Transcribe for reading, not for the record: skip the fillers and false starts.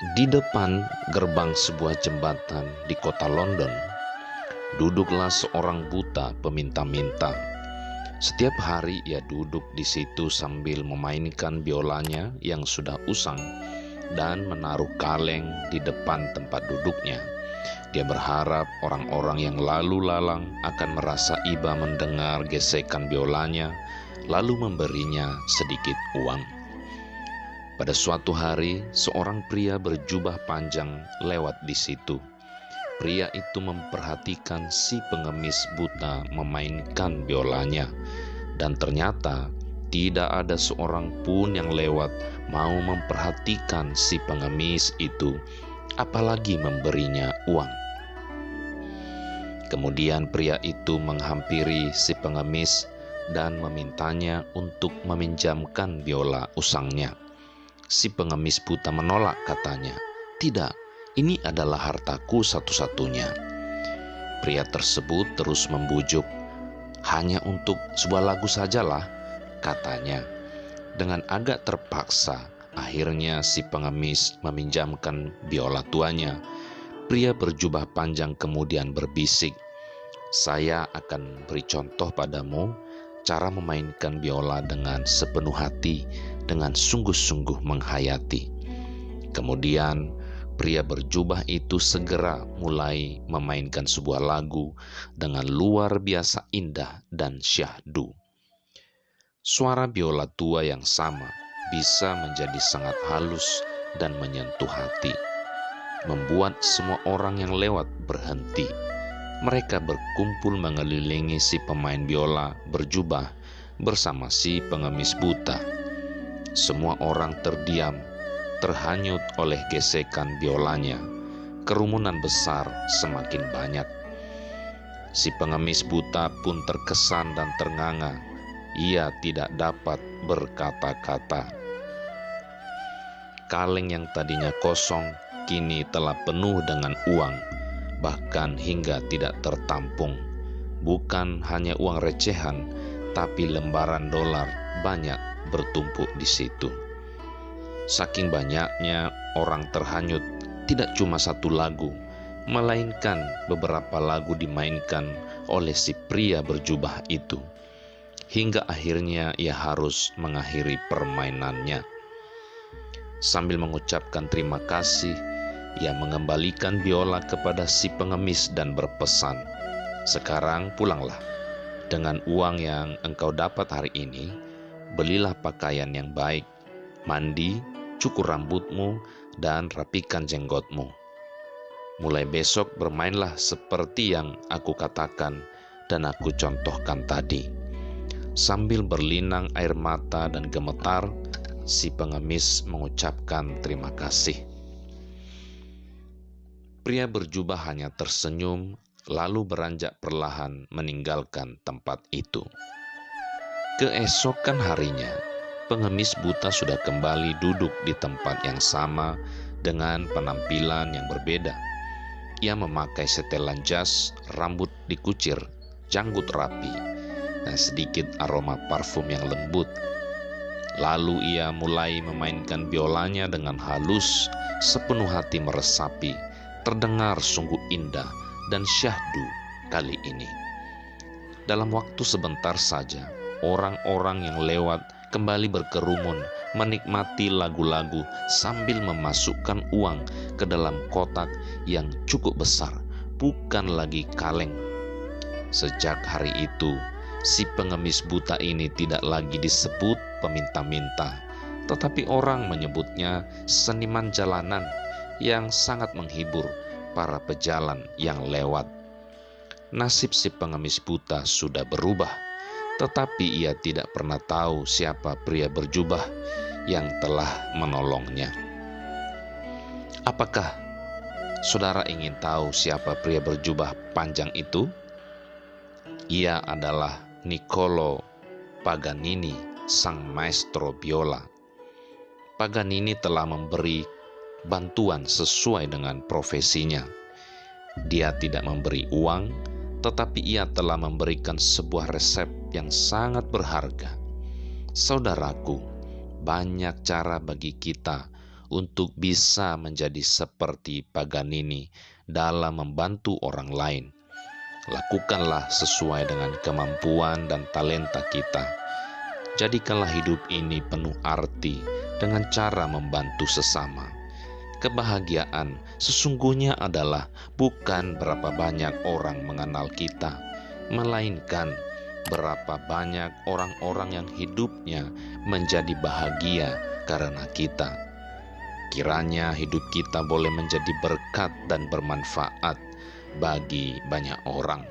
Di depan gerbang sebuah jembatan di kota London, duduklah seorang buta peminta-minta. Setiap hari ia duduk di situ sambil memainkan biolanya yang sudah usang dan menaruh kaleng di depan tempat duduknya. Dia berharap orang-orang yang lalu lalang akan merasa iba mendengar gesekan biolanya, lalu memberinya sedikit uang. Pada suatu hari, seorang pria berjubah panjang lewat di situ. Pria itu memperhatikan si pengemis buta memainkan biolanya, dan ternyata tidak ada seorang pun yang lewat mau memperhatikan si pengemis itu, apalagi memberinya uang. Kemudian pria itu menghampiri si pengemis dan memintanya untuk meminjamkan biola usangnya. Si pengemis buta menolak, katanya, "Tidak, ini adalah hartaku satu-satunya." Pria tersebut terus membujuk, "Hanya untuk sebuah lagu sajalah," katanya. Dengan agak terpaksa, akhirnya si pengemis meminjamkan biola tuanya. Pria berjubah panjang kemudian berbisik, "Saya akan beri contoh padamu cara memainkan biola dengan sepenuh hati, dengan sungguh-sungguh menghayati." Kemudian pria berjubah itu segera mulai memainkan sebuah lagu dengan luar biasa indah dan syahdu. Suara biola tua yang sama bisa menjadi sangat halus dan menyentuh hati, membuat semua orang yang lewat berhenti. Mereka berkumpul mengelilingi si pemain biola berjubah bersama si pengemis buta. Semua orang terdiam, terhanyut oleh gesekan biolanya. Kerumunan besar semakin banyak. Si pengemis buta pun terkesan dan ternganga. Ia tidak dapat berkata-kata. Kaleng yang tadinya kosong kini telah penuh dengan uang, bahkan hingga tidak tertampung. Bukan hanya uang recehan, tapi lembaran dolar banyak bertumpuk di situ. Saking banyaknya orang terhanyut, tidak cuma satu lagu, melainkan beberapa lagu dimainkan oleh si pria berjubah itu. Hingga akhirnya ia harus mengakhiri permainannya. Sambil mengucapkan terima kasih, ia mengembalikan biola kepada si pengemis dan berpesan, "Sekarang pulanglah. Dengan uang yang engkau dapat hari ini, belilah pakaian yang baik, mandi, cukur rambutmu, dan rapikan jenggotmu. Mulai besok bermainlah seperti yang aku katakan dan aku contohkan tadi." Sambil berlinang air mata dan gemetar, si pengemis mengucapkan terima kasih. Pria berjubah hanya tersenyum, lalu beranjak perlahan meninggalkan tempat itu. Keesokan harinya, pengemis buta sudah kembali duduk di tempat yang sama dengan penampilan yang berbeda. Ia memakai setelan jas, rambut dikucir, janggut rapi, dan sedikit aroma parfum yang lembut. Lalu ia mulai memainkan biolanya dengan halus, sepenuh hati meresapi. Terdengar sungguh indah dan syahdu kali ini. Dalam waktu sebentar saja, orang-orang yang lewat kembali berkerumun menikmati lagu-lagu sambil memasukkan uang ke dalam kotak yang cukup besar, bukan lagi kaleng. Sejak hari itu, si pengemis buta ini tidak lagi disebut peminta-minta, tetapi orang menyebutnya seniman jalanan yang sangat menghibur para pejalan yang lewat. Nasib si pengemis buta sudah berubah, tetapi ia tidak pernah tahu siapa pria berjubah yang telah menolongnya. Apakah saudara ingin tahu siapa pria berjubah panjang itu? Ia adalah Niccolo Paganini, sang maestro biola. Paganini telah memberi bantuan sesuai dengan profesinya. Dia tidak memberi uang, tetapi ia telah memberikan sebuah resep yang sangat berharga. Saudaraku, banyak cara bagi kita untuk bisa menjadi seperti Paganini dalam membantu orang lain. Lakukanlah sesuai dengan kemampuan dan talenta kita. Jadikanlah hidup ini penuh arti dengan cara membantu sesama. Kebahagiaan sesungguhnya adalah bukan berapa banyak orang mengenal kita, melainkan berapa banyak orang-orang yang hidupnya menjadi bahagia karena kita. Kiranya hidup kita boleh menjadi berkat dan bermanfaat bagi banyak orang.